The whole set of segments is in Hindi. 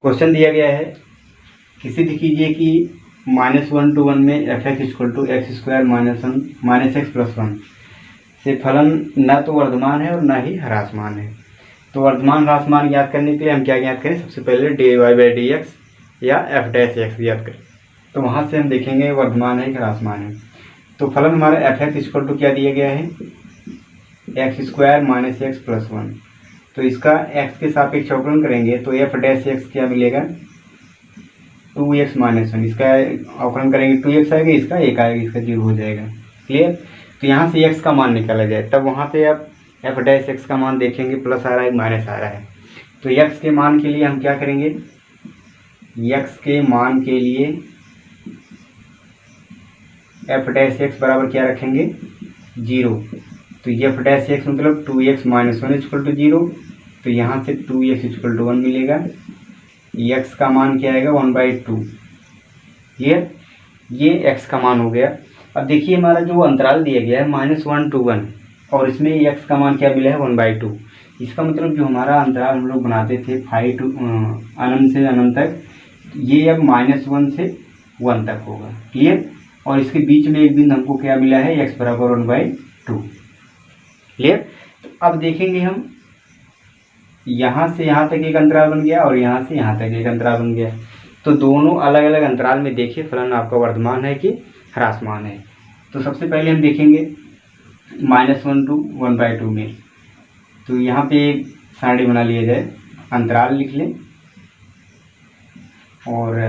क्वेश्चन दिया गया है कि सिद्ध कीजिए कि -1 to 1 में f=x² -1 से फलन न तो वर्धमान है और न ही ह्रासमान है। तो वर्धमान ह्रासमान ज्ञात करने के लिए हम क्या ज्ञात करें, सबसे पहले dy/dx या f' ज्ञात करें। तो वहाँ से हम देखेंगे वर्धमान है कि ह्रासमान है। तो फलन हमारा f(x) क्या दिया गया है, x² - x + 1। तो इसका x के सापेक्ष अवकलन करेंगे तो f' क्या मिलेगा, 2x - 1। इसका अवकलन करेंगे 2x आएगा, इसका 1 आएगा, इसका 0 हो जाएगा। क्लियर। तो यहाँ से x का मान निकाला जाए, तब वहाँ पे आप f' का मान देखेंगे, प्लस आ रहा है माइनस आ रहा है। तो x के मान के लिए हम क्या करेंगे, x के मान के लिए f' बराबर क्या रखेंगे, 0। तो f' मतलब 2x - 1 = 0। तो यहाँ से 2x = 1 मिलेगा। x का मान क्या आएगा, 1/2। ये x का मान हो गया। अब देखिए हमारा जो अंतराल दिया गया है -1 to 1 और इसमें x का मान क्या मिला है, 1/2। इसका मतलब जो हमारा अंतराल हम लोग बनाते थे फाई टू अनंत से अनंत तक, ये अब -1 से 1 तक होगा। क्लियर। और इसके बीच में एक बिंदु हमको क्या मिला है, x = 1/2। क्लियर। तो अब देखेंगे हम, यहाँ से यहाँ तक एक अंतराल बन गया और यहाँ से यहाँ तक एक अंतराल बन गया। तो दोनों अलग अलग अंतराल में देखिए फलन आपका वर्धमान है कि ह्रासमान है। तो सबसे पहले हम देखेंगे -1 to 1/2 में। तो यहाँ पे एक सारणी बना लिया जाए, अंतराल लिख लें और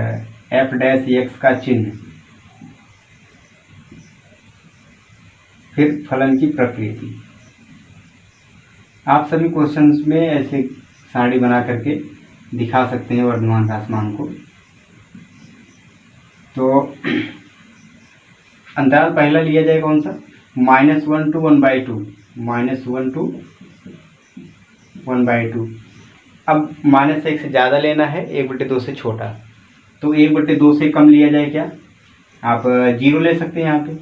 f' का चिन्ह, फिर फलन की प्रकृति। आप सभी क्वेश्चंस में ऐसे सारणी बना करके दिखा सकते हैं वर्धमान ह्रासमान को। तो अंतराल पहला लिया जाए कौन सा, -1 to 1/2, -1 to 1/2। अब -1 से ज़्यादा लेना है, 1/2 से छोटा। तो 1/2 से कम लिया जाए क्या, आप 0 ले सकते हैं। यहाँ पे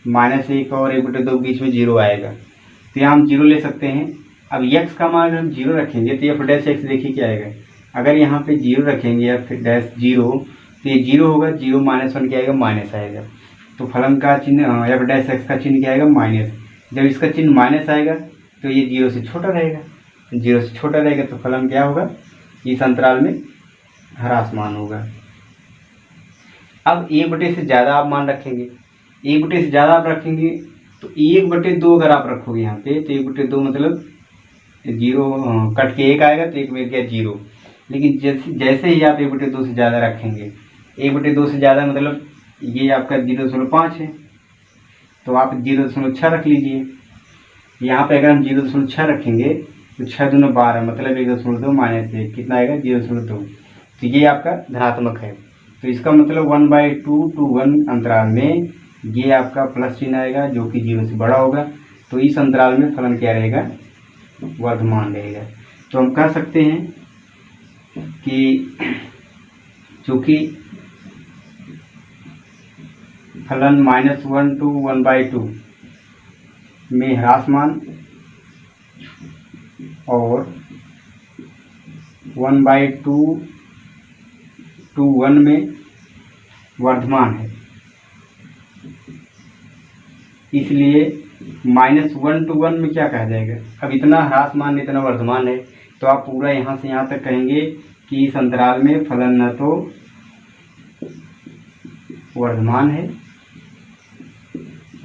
-1 और 1/2 बीच में 0 आएगा, तो यहाँ हम 0 ले सकते हैं। अब x का मान हम 0 रखेंगे तो f' देखिए क्या आएगा, अगर यहाँ पे 0 रखेंगे f'0 तो ये 0 होगा, 0 - 1 क्या आएगा, माइनस आएगा। तो फलन का चिन्ह f' का चिन्ह क्या आएगा, माइनस। जब इसका चिन्ह माइनस आएगा तो ये 0 से छोटा रहेगा, 0 से छोटा रहेगा तो फलन क्या होगा, इस अंतराल में ह्रासमान होगा। अब 1/2 से ज़्यादा आप मान रखेंगे, 1/2 से ज़्यादा आप रखेंगे तो 1/2 अगर आप रखोगे यहाँ पे तो 1/2 मतलब 0 कट के 1 आएगा तो 1 में गया 0। लेकिन जैसे ही आप 1/2 से ज़्यादा रखेंगे, 1/2 से ज़्यादा मतलब ये आपका 0.5 है, तो आप 0.6 रख लीजिए। यहाँ पे अगर हम 0.6 रखेंगे तो 6 दूना 12 मतलब 1.2 - 1 कितना आएगा, 0.2। तो ये आपका धनात्मक है। तो इसका मतलब 1/2 to 1 अंतराल में ये आपका प्लस चिन्ह आएगा जो कि 0 से बड़ा होगा। तो इस अंतराल में फलन क्या रहेगा, वर्धमान रहेगा। तो हम कह सकते हैं कि चूँकि फलन -1 to 1/2 में ह्रासमान और 1/2 to 1 में वर्धमान है, इसलिए -1 to 1 में क्या कहा जाएगा, अब इतना ह्रासमान इतना वर्धमान है तो आप पूरा यहाँ से यहाँ तक कहेंगे कि इस अंतराल में फलन न तो वर्धमान है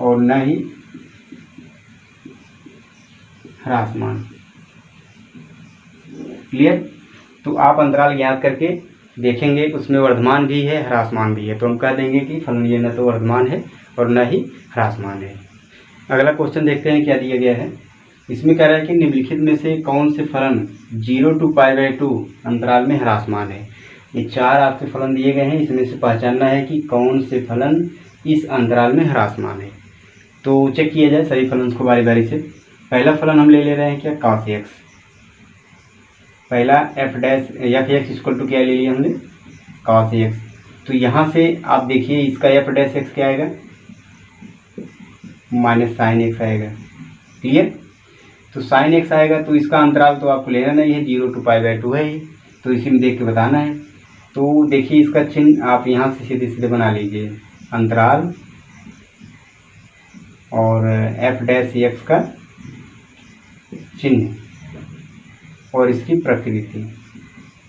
और न ही ह्रासमान। क्लियर। तो आप अंतराल ज्ञात करके देखेंगे उसमें वर्धमान भी है ह्रासमान भी है, तो हम कह देंगे कि फलन ये न तो वर्धमान है और न ही ह्रासमान है। अगला क्वेश्चन देखते हैं क्या दिया गया है। इसमें कह रहा है कि निम्नलिखित में से कौन से फलन 0 to π/2 अंतराल में ह्रासमान है। ये 4 आपके फलन दिए गए हैं, इसमें से पहचानना है कि कौन से फलन इस अंतराल में ह्रासमान है। तो चेक किया जाए सभी फलन को बारी बारी से। पहला फलन हम ले रहे हैं क्या, cos x। पहला f' क्या ले लिया हमने, cos x। तो यहाँ से आप देखिए इसका f' क्या आएगा, -sin x आएगा। क्लियर। तो sin x आएगा तो इसका अंतराल तो आपको लेना नहीं है, 0 to π/2 है ही, तो इसी में देख के बताना है। तो देखिए इसका चिन्ह आप यहाँ से सीधे सीधे बना लीजिए, अंतराल और एफ डैश एक्स का चिन्ह और इसकी प्रकृति,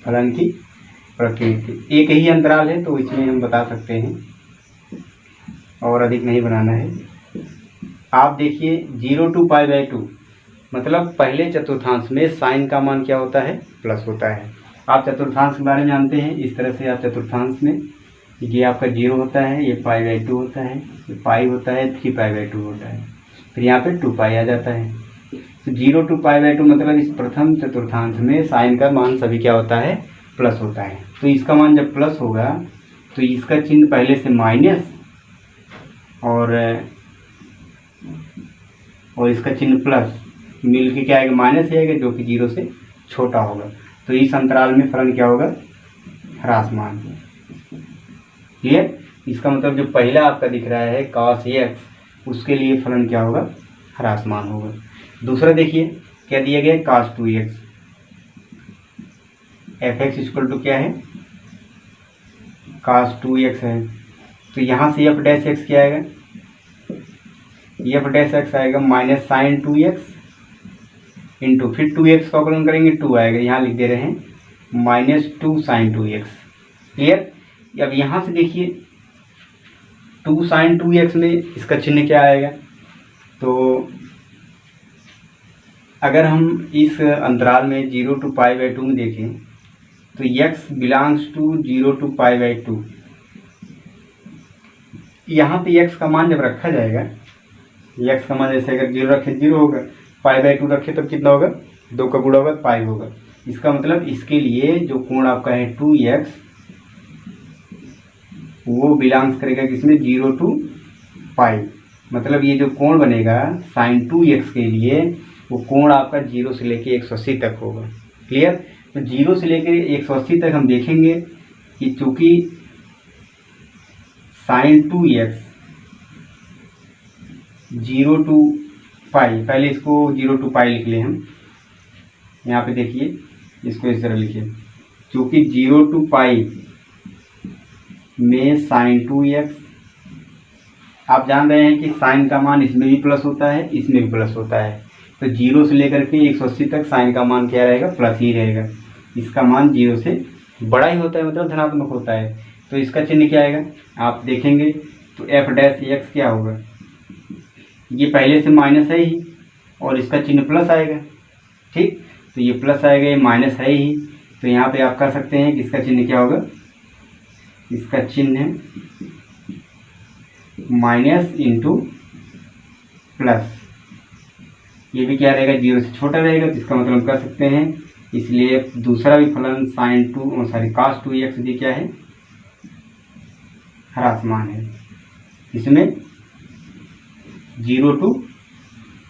फलन की प्रकृति। एक ही अंतराल है तो इसमें हम बता सकते हैं और अधिक नहीं बनाना है। आप देखिए 0 to π/2 मतलब पहले चतुर्थांश में साइन का मान क्या होता है, प्लस होता है। आप चतुर्थांश के बारे में जानते हैं, इस तरह से आप चतुर्थांश में ये आपका 0 होता है, ये π/2 होता है, ये पाई होता है, 3π/2 होता है, फिर यहाँ पे 2π आ जाता है। तो 0 to π/2 मतलब इस प्रथम चतुर्थांश में साइन का मान सभी क्या होता है, प्लस होता है। तो इसका मान जब प्लस होगा तो इसका चिन्ह पहले से माइनस और इसका चिन्ह प्लस मिल के क्या आएगा, माइनस आएगा, जो कि 0 से छोटा होगा। तो इस अंतराल में फलन क्या होगा, ह्रासमान। क्लियर? इसका मतलब जो पहला आपका दिख रहा है cos x, उसके लिए फलन क्या होगा, ह्रासमान होगा। दूसरा देखिए क्या दिया गया है, cos 2x, fx equal to क्या है, cos 2x है। तो यहाँ से f डैश x क्या आएगा, f डैश x आएगा माइनस साइन 2x इंटू, फिर 2x का अवकलन करेंगे 2 आएगा, यहाँ लिख दे रहे हैं माइनस 2 साइन 2x। क्लियर? अब यहाँ से देखिए 2 साइन 2x में इसका चिन्ह क्या आएगा। तो अगर हम इस अंतराल में 0 to π/2 में देखें तो x बिलोंग्स टू 0 to π/2। यहाँ पे x का मान जब रखा जाएगा, x का मान जैसे अगर 0 रखे 0 होगा, π/2 रखे तब कितना होगा, 2 का गुणा होगा पाई होगा। इसका मतलब इसके लिए जो कोण आपका है 2x, वो बिलोंग्स करेगा किसमें, 0 to π। मतलब ये जो कोण बनेगा साइन 2x के लिए, वो कोण आपका 0 से लेके 180 तक होगा। क्लियर? तो 0 से लेकर 180 तक हम देखेंगे कि चूंकि साइन 2x 0 to π, पहले इसको 0 to π लिख लें हम। यहाँ पे देखिए इसको इस तरह लिखिए, चूंकि 0 to π में साइन 2x, आप जान रहे हैं कि साइन का मान इसमें भी प्लस होता है, इसमें भी प्लस होता है। तो 0 से लेकर के 180 तक साइन का मान क्या रहेगा, प्लस ही रहेगा। इसका मान 0 से बड़ा ही होता है, मतलब धनात्मक होता है। तो इसका चिन्ह क्या आएगा, आप देखेंगे तो एफ डैश एक्स क्या होगा, ये पहले से माइनस है ही और इसका चिन्ह प्लस आएगा। ठीक, तो ये प्लस आएगा, ये माइनस है ही, तो यहाँ पे आप कर सकते हैं कि इसका चिन्ह क्या होगा, इसका चिन्ह माइनस इंटू प्लस। ये भी क्या रहेगा, 0 से छोटा रहेगा, तो इसका मतलब हम कर सकते हैं। इसलिए दूसरा भी फलन साइन cos 2x भी क्या है, ह्रासमान है। इसमें 0 to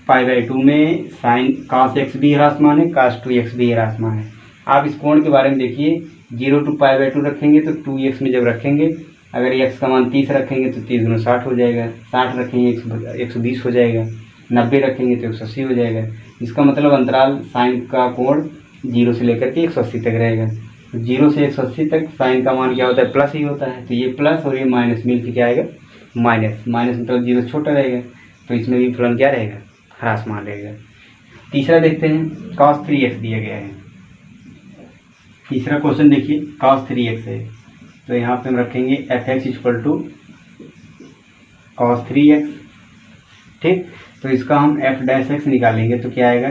π/2 में साइन cos x भी ह्रासमान है, cos 2x भी ह्रासमान है। आप इस कोण के बारे में देखिए, 0 to π/2 रखेंगे तो 2x में जब रखेंगे, अगर x का मान 30 रखेंगे तो 30 गुना 60 हो जाएगा, 60 रखेंगे 120 हो जाएगा, 90 रखेंगे तो 180 हो जाएगा। इसका मतलब अंतराल साइन का कोण 0 से लेकर के 180 तक रहेगा। तो 0 से 180 तक साइन का मान क्या होता है, प्लस ही होता है। तो ये प्लस और ये माइनस मिल के क्या आएगा, माइनस। माइनस मतलब 0 से छोटा रहेगा, तो इसमें भी फलन क्या रहेगा, ह्रासमान रहेगा। तीसरा देखते हैं, cos 3x दिया गया है। तीसरा क्वेश्चन देखिए, cos 3x है, तो यहाँ पे हम रखेंगे fx equal to cos 3x। ठीक, तो इसका हम f डैश x निकालेंगे तो क्या आएगा,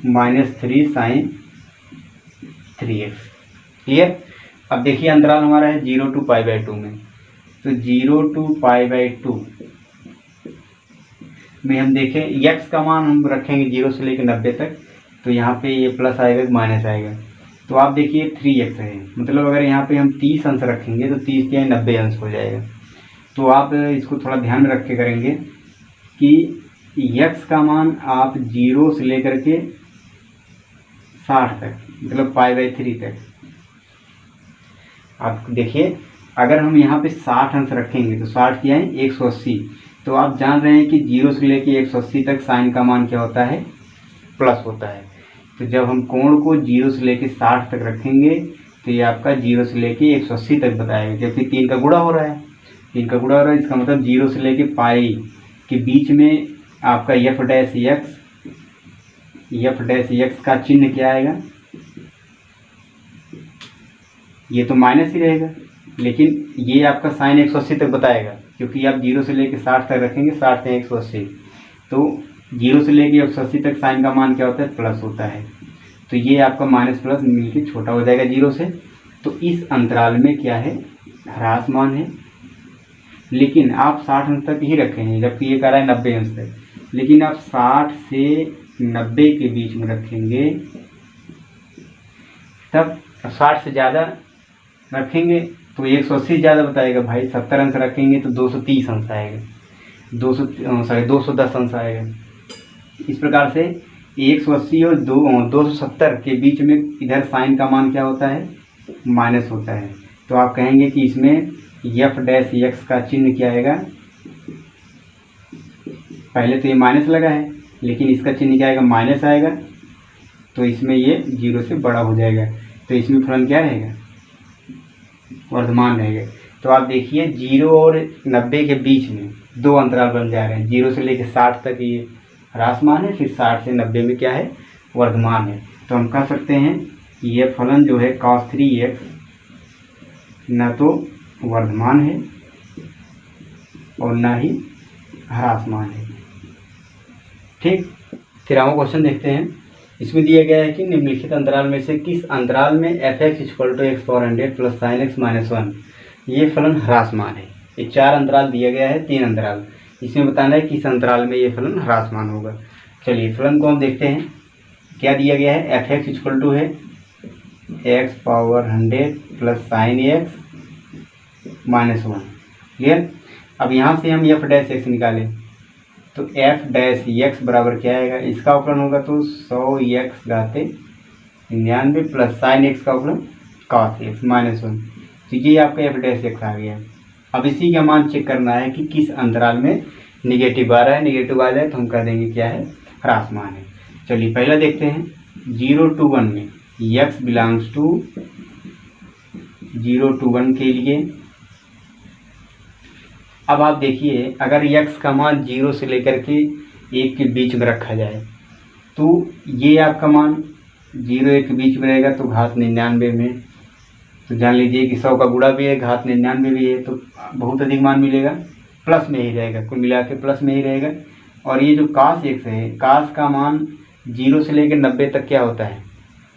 -3 साइन 3x। क्लियर? अब देखिए अंतराल हमारा है 0 to π/2 में, तो 0 to π/2 में हम देखें x का मान हम रखेंगे 0 से लेकर 90 तक, तो यहाँ पे ये प्लस आएगा माइनस आएगा। तो आप देखिए 3x है, मतलब अगर यहाँ पे हम 30 अंश रखेंगे तो 30 क्या 90 अंश हो जाएगा। तो आप इसको थोड़ा ध्यान में रख के करेंगे कि x का मान आप 0 से लेकर के 60 तक, मतलब π/3 तक आप देखिए, अगर हम यहाँ पे 60 अंश रखेंगे तो 60 क्या है 180। तो आप जान रहे हैं कि 0 से लेके 180 तक साइन का मान क्या होता है, प्लस होता है। तो जब हम कोण को 0 से लेके 60 तक रखेंगे तो ये आपका 0 से लेके 180 तक बताएगा, क्योंकि 3 का गुणा हो रहा है, 3 का गुणा हो रहा है, इसका मतलब 0 से लेके पाई के बीच में आपका एफ डैश एक्स का चिन्ह क्या आएगा, ये तो माइनस ही रहेगा, लेकिन ये आपका साइन 180 तक बताएगा, क्योंकि आप 0 से लेके 60 तक रखेंगे, 60 से 180, तो 0 से लेके 180 तक साइन का मान क्या होता है, प्लस होता है। तो ये आपका माइनस प्लस मिलके छोटा हो जाएगा 0 से। तो इस अंतराल में क्या है, ह्रासमान है, लेकिन आप 60 अंश तक ही रखेंगे, जबकि ये कह रहा है 90 अंश तक, लेकिन आप 60 से 90 के बीच में रखेंगे, तब 60 से ज़्यादा रखेंगे तो 180 ज़्यादा बताएगा भाई, 70 अंश रखेंगे तो 230 अंश आएगा, 210 अंश आएगा। इस प्रकार से 180 और 270 के बीच में इधर साइन का मान क्या होता है, माइनस होता है। तो आप कहेंगे कि इसमें एफ डैश एक्स का चिन्ह क्या आएगा, पहले तो ये माइनस लगा है, लेकिन इसका चिन्ह क्या आएगा, माइनस आएगा, तो इसमें ये 0 से बड़ा हो जाएगा, तो इसमें फलन क्या रहेगा, वर्धमान रहेगा। तो आप देखिए 0 और 90 के बीच में दो अंतराल बन जा रहे हैं, 0 से लेकर 60 तक ये ह्रासमान है, फिर 60 से 90 में क्या है, वर्धमान है। तो हम कह सकते हैं कि ये फलन जो है cos 3x न तो वर्धमान है और न ही ह्रासमान है। ठीक, फिर हम क्वेश्चन देखते हैं। इसमें दिया गया है कि निम्नलिखित अंतराल में से किस अंतराल में f(x = x power 100 + sin x - 1) ये फलन ह्रासमान है। ये 4 अंतराल दिया गया है, 3 अंतराल, इसमें बताना है किस अंतराल में ये फलन ह्रासमान होगा। चलिए फलन को हम देखते हैं। क्या दिया गया है, f(x) = है x power 100 + sin x - 1। Clear. अब यहाँ से हम f डैश x निकालें तो f डैश x बराबर क्या आएगा, इसका अवकलन होगा तो 100x घाते 99 प्लस साइन x का अवकलन cos x - 1। तो ये आपका f डैश x आ गया। अब इसी का मान चेक करना है कि किस अंतराल में निगेटिव आ रहा है, निगेटिव आ जाए तो हम कह देंगे क्या है, ह्रासमान है। चलिए पहला देखते हैं, 0 to 1 में x बिलोंग्स टू 0 to 1 के लिए। अब आप देखिए अगर x का मान 0 से लेकर के 1 के बीच में रखा जाए तो ये आपका मान 0-1 के बीच में रहेगा, तो घात 99 में, तो जान लीजिए कि 100 का गुणा भी है, घात 99 भी है, तो बहुत अधिक मान मिलेगा, प्लस में ही रहेगा, कुल मिला के प्लस में ही रहेगा। और ये जो cos x है, cos का मान 0 से लेकर 90 तक क्या होता है,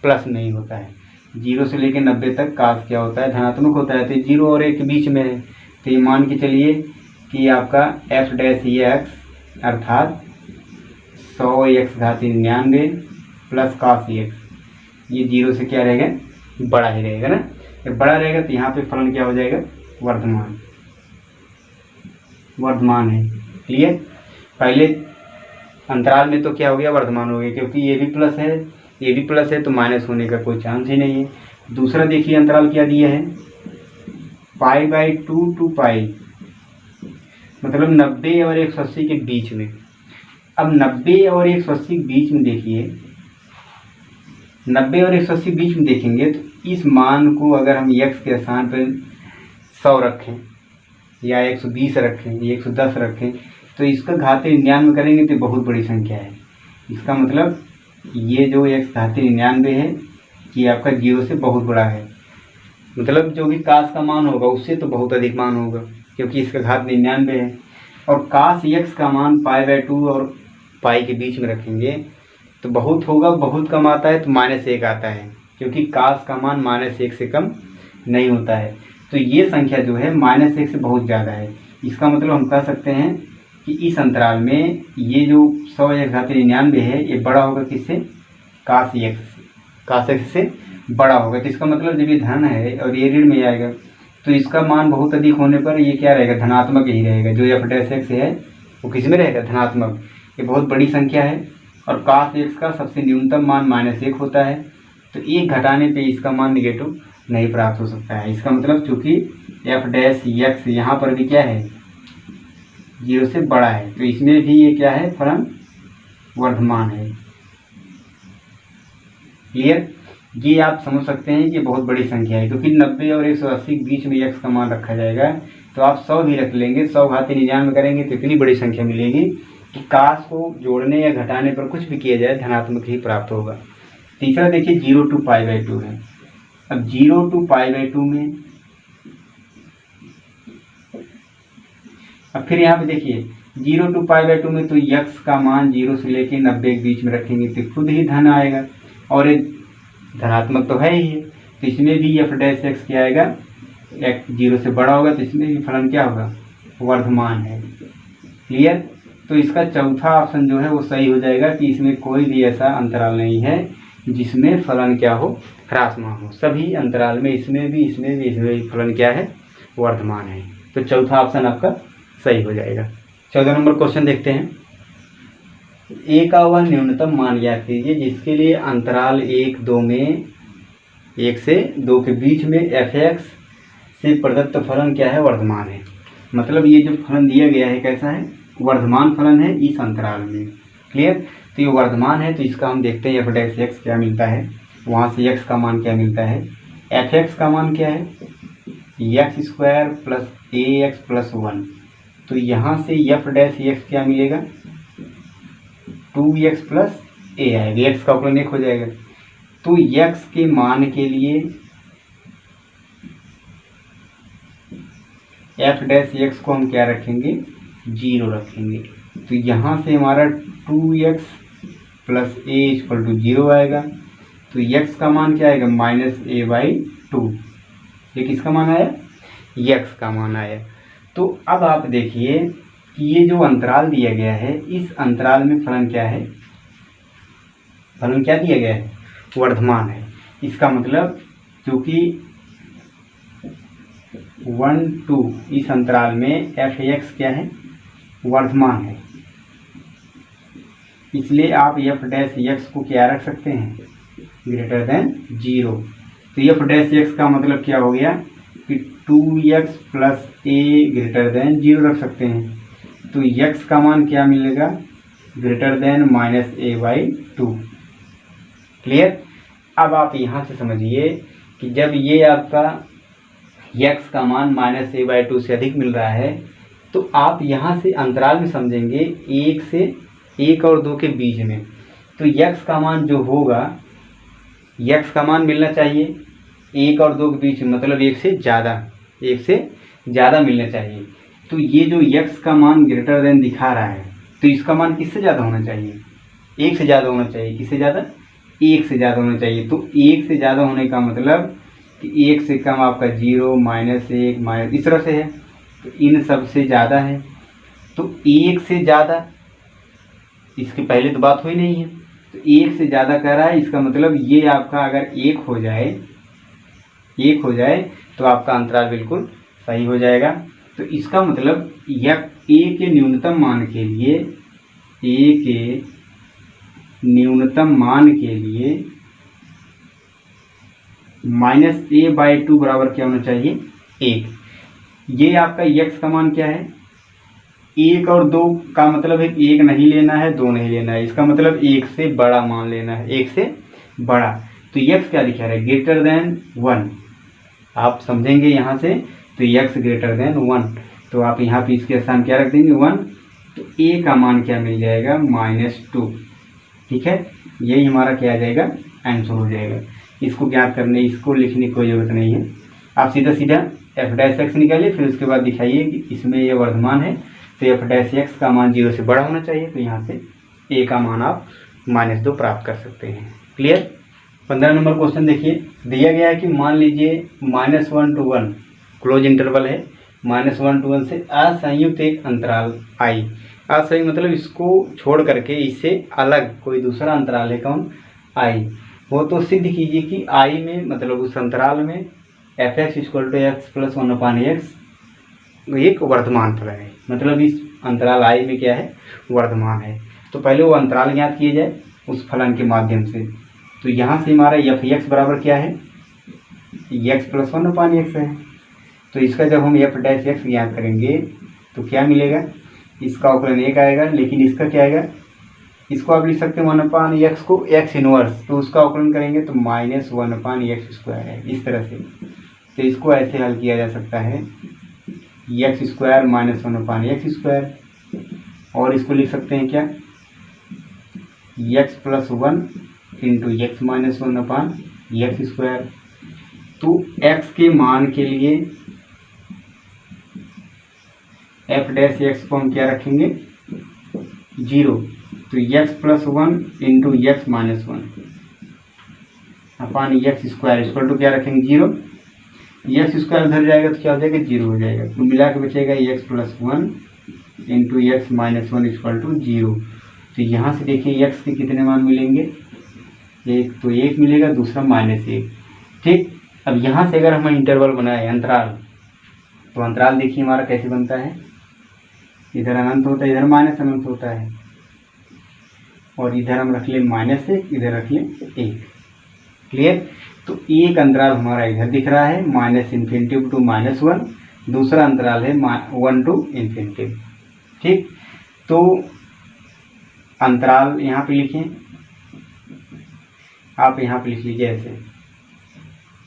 प्लस में ही होता है। 0 से लेकर 90 तक cos क्या होता है, धनात्मक होता है, तो 0 और 1 के बीच में है। तो ये मान के चलिए कि आपका f डैश x अर्थात 100x घात 99 प्लस cos x, ये 0 से क्या रहेगा, बड़ा ही रहेगा ना। जब बड़ा रहेगा तो यहाँ पे फलन क्या हो जाएगा, वर्धमान, वर्धमान है। क्लियर। पहले अंतराल में तो क्या हो गया, वर्धमान हो गया, क्योंकि ये भी प्लस है, ये भी प्लस है, तो माइनस होने का कोई चांस ही नहीं है। दूसरा देखिए अंतराल क्या दिया है, π/2 to π, मतलब 90 और 180 के बीच में। अब 90 और 180 के बीच में देखिए, 90 और 180 के बीच में देखेंगे तो इस मान को अगर हम x के स्थान पर 100 रखें या 120 रखें या 110 रखें तो इसका घात 99 करेंगे तो बहुत बड़ी संख्या है। इसका मतलब ये जो x घात 99 है ये आपका 0 से बहुत बड़ा है, मतलब जो भी cos का मान होगा उससे तो बहुत अधिक मान होगा, क्योंकि इसका घात 99 है। और cos x का मान π/2 और पाई के बीच में रखेंगे तो बहुत होगा, बहुत कम आता है तो -1 आता है, क्योंकि cos का मान -1 से कम नहीं होता है। तो ये संख्या जो है -1 से बहुत ज़्यादा है। इसका मतलब हम कह सकते हैं कि इस अंतराल में ये जो 100x घात 99 है ये बड़ा होगा किससे, cos x से बड़ा होगा। तो इसका मतलब जब ये धन है और ये ऋण में आएगा तो इसका मान बहुत अधिक होने पर ये क्या रहेगा, धनात्मक ही रहेगा। जो f डैश x है वो किस में रहेगा, धनात्मक। ये बहुत बड़ी संख्या है और cos x का सबसे न्यूनतम मान -1 होता है, तो 1 घटाने पे इसका मान निगेटिव नहीं प्राप्त हो सकता है। इसका मतलब चूंकि f डैश x यहाँ पर भी क्या है, 0 से बड़ा है, तो इसमें भी ये क्या है, फलन वर्धमान है। क्लियर। ये आप समझ सकते हैं कि बहुत बड़ी संख्या है, क्योंकि 90 और 180 के बीच में x का मान रखा जाएगा। तो आप 100 भी रख लेंगे, 100 घात 99 करेंगे तो इतनी बड़ी संख्या मिलेगी कि काश को जोड़ने या घटाने पर कुछ भी किया जाए धनात्मक ही प्राप्त होगा। तीसरा देखिए 0 to π/2 है। अब 0 to π/2 में अब फिर यहाँ पे देखिए 0 to π/2 में तो x का मान 0 से लेके 90 के बीच में रखेंगे तो खुद ही धन आएगा, और ये धनात्मक तो है ही है, तो इसमें भी f' क्या आएगा, x 0 से बड़ा होगा तो इसमें भी फलन क्या होगा, वर्धमान है। क्लियर। तो इसका चौथा ऑप्शन जो है वो सही हो जाएगा कि इसमें कोई भी ऐसा अंतराल नहीं है जिसमें फलन क्या हो, ह्रासमान हो। सभी अंतराल में इसमें भी फलन क्या है, वर्धमान है। तो चौथा ऑप्शन आपका सही हो जाएगा। 14 नंबर क्वेश्चन देखते हैं। a का वह न्यूनतम मान ज्ञात कीजिए जिसके लिए अंतराल 1 में 1 से 2 के बीच में f(x) से प्रदत्त फलन क्या है, वर्धमान है। मतलब ये जो फलन दिया गया है कैसा है, वर्धमान फलन है इस अंतराल में। क्लियर। तो ये वर्धमान है, तो इसका हम देखते हैं f' क्या मिलता है, वहाँ से x का मान क्या मिलता है। f(x) का मान क्या है, x² + ax + 1। तो यहाँ से f' क्या मिलेगा, 2x + a आएगा, x का अवकलन 1 हो जाएगा। तो x के मान के लिए f' को हम क्या रखेंगे, 0 रखेंगे। तो यहाँ से हमारा 2x + a = 0 आएगा। तो x का मान क्या आएगा, -a/2। ये किसका मान आया, x का मान आया। तो अब आप देखिए कि ये जो अंतराल दिया गया है इस अंतराल में फलन क्या है, फलन क्या दिया गया है, वर्धमान है। इसका मतलब क्योंकि 1 2 इस अंतराल में f(x) क्या है, वर्धमान है, इसलिए आप f' को क्या रख सकते हैं, >0। तो f' का मतलब क्या हो गया कि 2x + a > 0 रख सकते हैं। तो x का मान क्या मिलेगा, -a/2। क्लियर। अब आप यहाँ से समझिए कि जब ये आपका x का मान -a/2 से अधिक मिल रहा है तो आप यहाँ से अंतराल में समझेंगे 1 से 1 और 2 के बीच में। तो x का मान जो होगा, x का मान मिलना चाहिए 1 और 2 के बीच में, मतलब 1 से ज़्यादा मिलना चाहिए। तो ये जो x का मान > दिखा रहा है तो इसका मान किससे ज़्यादा होना चाहिए, 1 से ज़्यादा होना चाहिए। किससे ज़्यादा, 1 से ज़्यादा होना चाहिए। तो 1 से ज़्यादा होने का मतलब कि 1 से कम आपका 0 -1 इस तरह से है, तो इन सब से ज़्यादा है। तो 1 से ज़्यादा, इसके पहले तो बात हुई नहीं है, तो 1 से ज़्यादा कह रहा है, इसका मतलब ये आपका अगर 1 हो जाए तो आपका अंतराल बिल्कुल सही हो जाएगा। तो इसका मतलब a के न्यूनतम मान के लिए -a/2 बराबर क्या होना चाहिए, 1। ये आपका x का मान क्या है, 1 और 2 का मतलब है 1 नहीं लेना है, 2 नहीं लेना है, इसका मतलब 1 से बड़ा मान लेना है, 1 से बड़ा। तो x क्या दिखा रहा है, >1। आप समझेंगे यहाँ से, तो x >1। तो आप यहाँ पे इसके स्थान क्या रख देंगे, 1। तो a का मान क्या मिल जाएगा, -2। ठीक है, यही हमारा क्या आ जाएगा, आंसर हो जाएगा। इसको ज्ञात करने, इसको लिखने की कोई ज़रूरत नहीं है। आप सीधा f' निकालिए, फिर उसके बाद दिखाइए कि इसमें ये वर्धमान है, तो f' का मान 0 से बड़ा होना चाहिए। तो यहाँ से a का मान आप -2 प्राप्त कर सकते हैं। क्लियर। 15 नंबर क्वेश्चन देखिए, दिया गया है कि मान लीजिए -1 to 1 क्लोज इंटरवल है, -1 to 1 से असंयुक्त एक अंतराल i। असंयुक्त मतलब इसको छोड़ करके इससे अलग कोई दूसरा अंतराल है, कौन, i। वो तो सिद्ध कीजिए कि i में, मतलब उस अंतराल में f(x) = x + 1/x एक वर्धमान फलन है, मतलब इस अंतराल i में क्या है, वर्धमान है। तो पहले वो अंतराल ज्ञात किया जाए उस फलन के माध्यम से। तो यहाँ से हमारा f(x) बराबर क्या है, x + 1/x है। तो इसका जब हम f' ज्ञात करेंगे तो क्या मिलेगा, इसका अवकलन 1 आएगा, लेकिन इसका क्या आएगा, इसको आप लिख सकते हैं 1/x को x इनवर्स, तो उसका अवकलन करेंगे तो -1/x² है इस तरह से। तो इसको ऐसे हल किया जा सकता है x² -1/x², और इसको लिख सकते हैं क्या x+1 × x - 1/x²। तो x के मान के लिए f' को हम क्या रखेंगे 0, तो x+1 × x - 1/x² equal to क्या रखेंगे 0। x² उधर जाएगा तो क्या हो जाएगा 0 हो जाएगा, तो मिला के बचेगा x+1 × x - 1 इक्वल टू 0। तो यहाँ से देखिए x के कितने मान मिलेंगे, एक तो 1 मिलेगा, दूसरा -1। ठीक, अब यहाँ से अगर हम इंटरवल बनाए अंतराल, तो अंतराल देखिए हमारा कैसे बनता है, इधर अनंत होता है, इधर -अनंत होता है, और इधर हम रख ले -1, इधर रख ले 1। क्लियर। तो एक अंतराल हमारा इधर दिख रहा है -∞ to -1, दूसरा अंतराल है 1 to ∞। ठीक, तो अंतराल यहाँ पे लिखें, आप यहाँ पे लिख लीजिए ऐसे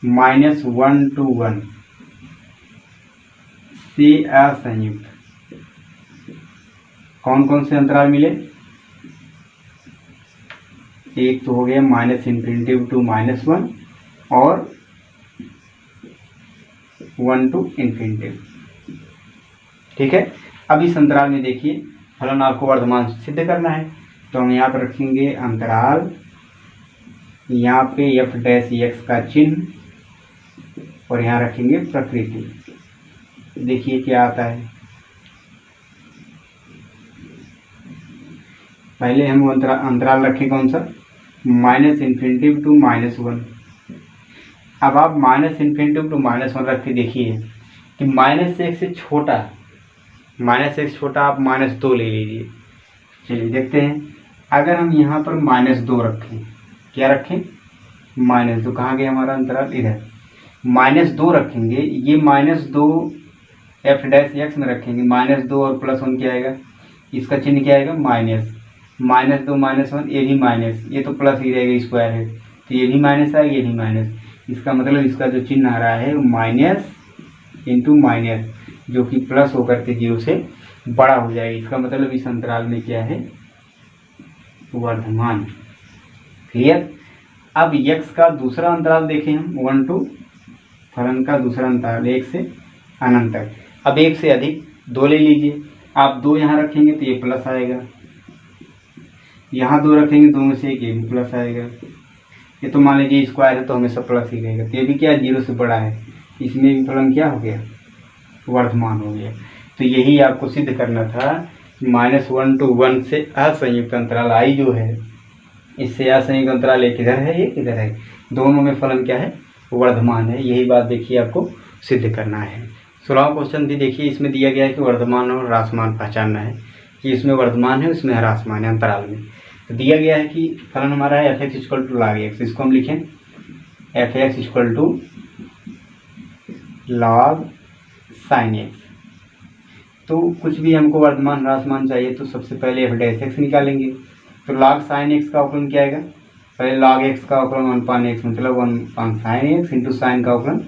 -1 to 1 से असंयुक्त कौन कौन से अंतराल मिले, एक तो हो गया -∞ to -1 और 1 to ∞। ठीक है। अब इस अंतराल में देखिए फलन आपको वर्धमान सिद्ध करना है, तो हम यहाँ पर रखेंगे अंतराल, यहाँ पे f' का चिन्ह, और यहाँ रखेंगे प्रकृति। देखिए क्या आता है, पहले हम अंतराल रखें कौन सा -∞ to -1। अब आप -∞ to -1 रख के देखिए कि -1 से छोटा, -1 छोटा आप -2 ले लीजिए। चलिए देखते हैं, अगर हम यहाँ पर -2 रखें, क्या रखें -2, कहाँ गया हमारा अंतराल, इधर -2 रखेंगे, ये -2 f' में रखेंगे, -2 और +1 क्या आएगा, इसका चिन्ह क्या आएगा -2 -1, ये भी माइनस, ये तो प्लस ही रहेगा, स्क्वायर है तो ये भी माइनस आएगा, ये भी माइनस, इसका मतलब इसका जो चिन्ह आ रहा है माइनस इंटू माइनस, जो कि प्लस होकर के 0 से बड़ा हो जाएगा। इसका मतलब इस अंतराल में क्या है, वर्धमान। क्लियर। अब x का दूसरा अंतराल देखें हम 1 to, फलन का दूसरा अंतराल 1 से अनंत तक। अब 1 से अधिक 2 ले लीजिए, आप 2 यहाँ रखेंगे तो ये प्लस आएगा, यहाँ 2 रखेंगे, 2 में से एक ये भी प्लस आएगा, ये तो मान लीजिए स्क्वायर है तो हमेशा प्लस ही रहेगा, तो ये भी क्या 0 से बड़ा है, इसमें भी फलन क्या हो गया, वर्धमान हो गया। तो यही आपको सिद्ध करना था, -1 to 1 से असंयुक्त अंतराल I जो है, इससे असंयुक्त अंतराल एक इधर है, एक इधर है, दोनों में फलन क्या है, वर्धमान है। यही बात देखिए आपको सिद्ध करना है। 16वां क्वेश्चन भी देखिए, इसमें दिया गया है कि वर्धमान और ह्रासमान पहचानना है, कि इसमें वर्धमान है, उसमें ह्रासमान है अंतराल में। तो दिया गया है कि फलन हमारा है f(x) = log x, इसको हम लिखें f(x) = log sin x। तो कुछ भी हमको वर्धमान ह्रासमान चाहिए तो सबसे पहले f' निकालेंगे, तो log sin x का अवकलन क्या आएगा, पहले log x का अवकलन 1/x, मतलब 1/sin x इंटू साइन का अवकलन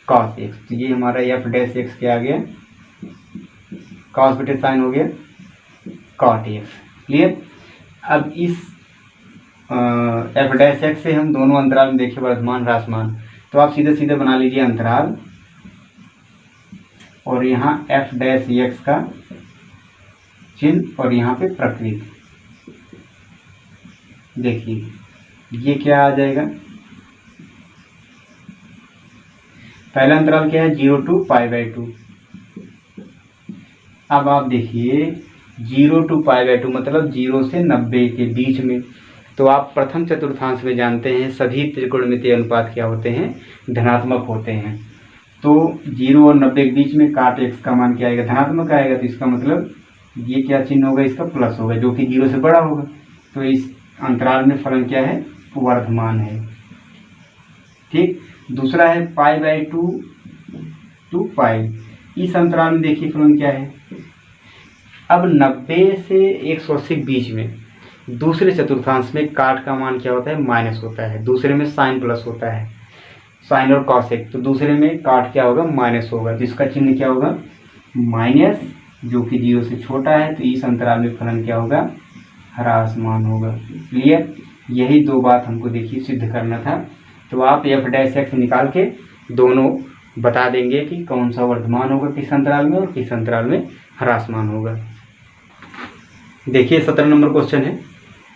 cos x। तो ये हमारा f' क्या आ गया, cos बटे साइन हो गया cot x। क्लियर। अब इस f' से हम दोनों अंतराल में देखें वर्धमान ह्रासमान, तो आप सीधे सीधे बना लीजिए अंतराल, और यहाँ f' का चिन्ह और यहाँ पे प्रकृति। देखिए ये क्या आ जाएगा, पहला अंतराल क्या है 0 to π/2। अब आप देखिए 0 to π/2 मतलब 0 से 90 के बीच में, तो आप प्रथम चतुर्थांश में जानते हैं सभी त्रिकोणमितीय अनुपात क्या होते हैं, धनात्मक होते हैं। तो 0 और 90 के बीच में काट x का मान क्या आएगा, धनात्मक आएगा, तो इसका मतलब ये क्या चिन्ह होगा, इसका प्लस होगा, जो कि 0 से बड़ा होगा। तो इस अंतराल में फलन क्या है, वर्धमान है। ठीक। दूसरा है π/2 to π, इस अंतराल में देखिए फलन क्या है, अब 90 से 180 के बीच में, दूसरे चतुर्थांश में काट का मान क्या होता है, माइनस होता है। दूसरे में साइन प्लस होता है, साइन और कॉसेक। तो दूसरे में काट क्या होगा, माइनस होगा, तो इसका चिन्ह क्या होगा, माइनस, जो कि 0 से छोटा है। तो इस अंतराल में फलन क्या होगा, ह्रासमान होगा। क्लियर, यही दो बात हमको देखिए सिद्ध करना था। तो आप f' निकाल के दोनों बता देंगे कि कौन सा वर्धमान होगा किस अंतराल में और किस अंतराल में ह्रासमान होगा। देखिए 17 नंबर क्वेश्चन है,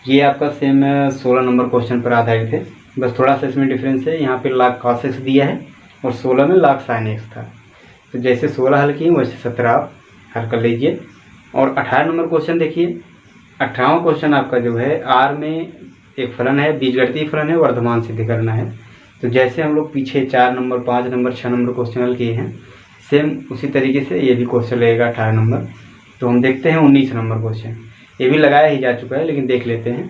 ये आपका सेम 16 नंबर क्वेश्चन पर आधारित है, बस थोड़ा सा इसमें डिफरेंस है। यहाँ पे log cos x दिया है और 16 में log sin x था। तो जैसे 16 हल किए वैसे 17 आप हल कर लीजिए। और 18 नंबर क्वेश्चन देखिए, 18वां क्वेश्चन आपका जो है R में एक फलन है, बीजगणितीय फलन है, वर्धमान सिद्ध करना है। तो जैसे हम लोग पीछे 4 नंबर 5 नंबर 6 नंबर क्वेश्चन हल किए हैं, सेम उसी तरीके से ये भी क्वेश्चन रहेगा 18 नंबर। तो हम देखते हैं 19 नंबर क्वेश्चन, ये भी लगाया ही जा चुका है लेकिन देख लेते हैं।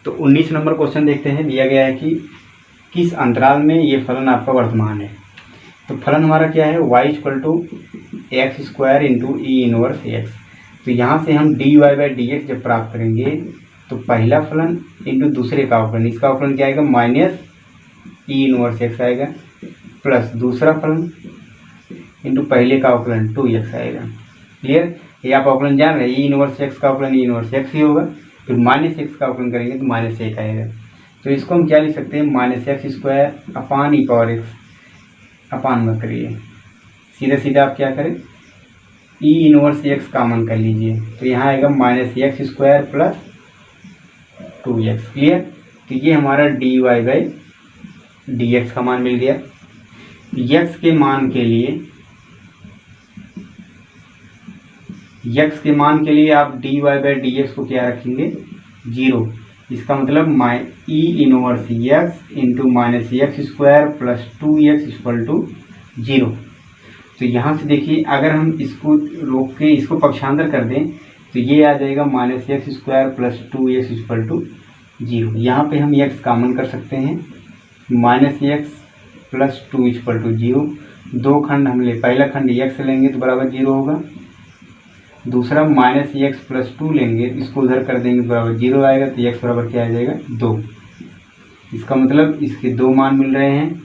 तो 19 नंबर क्वेश्चन देखते हैं, दिया गया है कि किस अंतराल में ये फलन आपका वर्धमान है। तो फलन हमारा क्या है, y = x² इंटू ई इनवर्स x। तो यहाँ से हम dy/dx जब प्राप्त करेंगे तो पहला फलन इंटू दूसरे का अवकलन, इसका अवकलन क्या आएगा, माइनस ई इनवर्स x आएगा, प्लस दूसरा फलन इंटू पहले का अवकलन 2x आएगा। क्लियर, ये आप अवकलन जान रहे हैं, ई इनवर्स x का अवकलन ई इनवर्स x ही होगा, फिर माइनस x का अवकलन करेंगे तो -1 आएगा। तो इसको हम क्या लिख सकते हैं, -x² अपान e⁻x, अपान मत करिए, सीधे सीधा आप क्या करें, ई इनवर्स x कॉमन कर लीजिए। तो यहाँ आएगा -x² प्लस 2x। क्लियर, तो ये हमारा dy/dx का मान मिल गया। x के मान के लिए आप dy/dx को क्या रखेंगे, 0। इसका मतलब ई inverse x into -x² plus 2x = 0। तो यहाँ से देखिए, अगर हम इसको रोक के इसको पक्षांतर कर दें तो ये आ जाएगा -x² प्लस 2x = 0। यहाँ पे हम x कॉमन कर सकते हैं, -x प्लस 2 = 0। दो खंड हम पहला खंड x लेंगे तो बराबर 0 होगा, दूसरा -x प्लस 2 लेंगे, इसको उधर कर देंगे तो बराबर 0 आएगा। तो x बराबर क्या आ जाएगा, 2। इसका मतलब इसके दो मान मिल रहे हैं,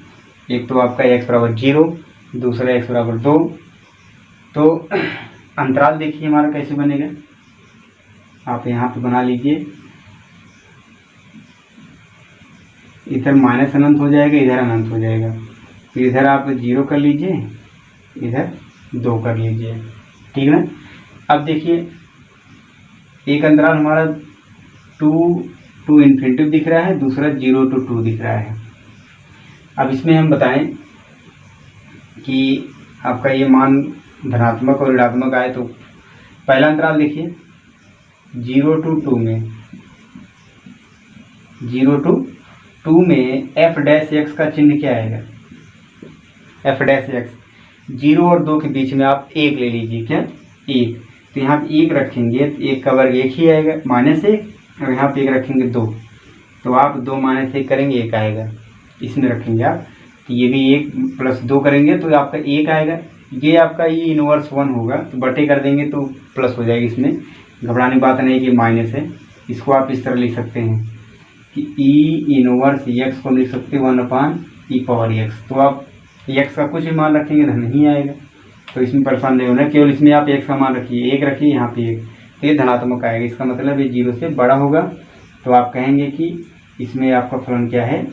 एक तो आपका x बराबर 0, दूसरा x बराबर 2। तो अंतराल देखिए हमारा कैसे बनेगा, आप यहाँ पे बना लीजिए, इधर माइनस अनंत हो जाएगा, इधर अनंत हो जाएगा। तो इधर आप 0 कर लीजिए, इधर 2 कर लीजिए, ठीक ना। अब देखिए एक अंतराल हमारा 2 to ∞ दिख रहा है, दूसरा 0 to 2 दिख रहा है। अब इसमें हम बताएं कि आपका ये मान धनात्मक और ऋणात्मक आए तो पहला अंतराल देखिए 0 to 2 में, 0 to 2 में f' का चिन्ह क्या आएगा, f'। 0 और 2 के बीच में आप 1 ले लीजिए, क्या 1। तो यहाँ पे 1 रखेंगे तो 1 का वर्ग 1 ही आएगा, -1, और यहाँ पे 1 रखेंगे 2, तो आप 2 - 1 करेंगे 1 आएगा, इसमें रखेंगे आप। तो ये भी 1 प्लस 2 करेंगे तो आपका 1 आएगा। ये आपका ई इनवर्स 1 होगा तो बटे कर देंगे तो प्लस हो जाएगी, इसमें घबराने की बात नहीं कि माइनस है। इसको आप इस तरह लिख सकते हैं कि ई इनवर्स x को लिख सकते हैं 1/e⁻x। तो आप x का कुछ भी मान रखेंगे तो नहीं आएगा, तो इसमें परेशान नहीं होना, केवल इसमें आप x का मान रखिए, 1 रखिए, यहाँ पे 1, तो ये धनात्मक आएगा। इसका मतलब ये 0 से बड़ा होगा, तो आप कहेंगे कि इसमें आपका फलन क्या है,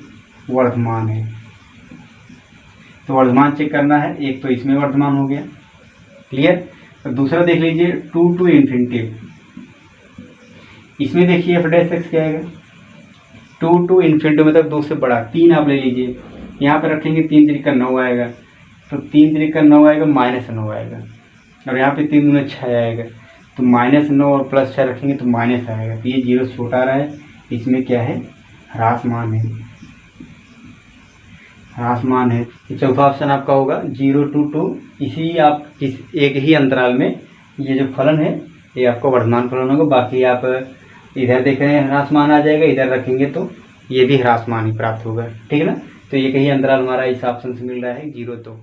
वर्धमान है। तो वर्धमान चेक करना है, एक तो इसमें वर्धमान हो गया, क्लियर। तो दूसरा देख लीजिए 2 to ∞। इसमें देखिए f' क्या आएगा, 2 to ∞ मतलब 2 से बड़ा, 3 आप ले लीजिए, यहाँ पर रखेंगे 3 3 का 9 आएगा, तो 3 3 का 9 आएगा, -9 आएगा, और यहाँ पे 3 दूना 6 आएगा, तो -9 और +6 रखेंगे तो माइनस आएगा। तो ये 0 से छोटा आ रहा है, इसमें क्या है, ह्रासमान है, ह्रासमान है। तो चौथा ऑप्शन आपका होगा 0 to 2। इसी आप एक ही अंतराल में ये जो फलन है ये आपका वर्धमान फलन होगा। बाकी आप इधर देख रहे हैं ह्रासमान आ जाएगा, इधर रखेंगे तो ये भी ह्रासमान ही प्राप्त होगा, ठीक है ना। तो एक ही अंतराल हमारा इस ऑप्शन से मिल रहा है 0 2।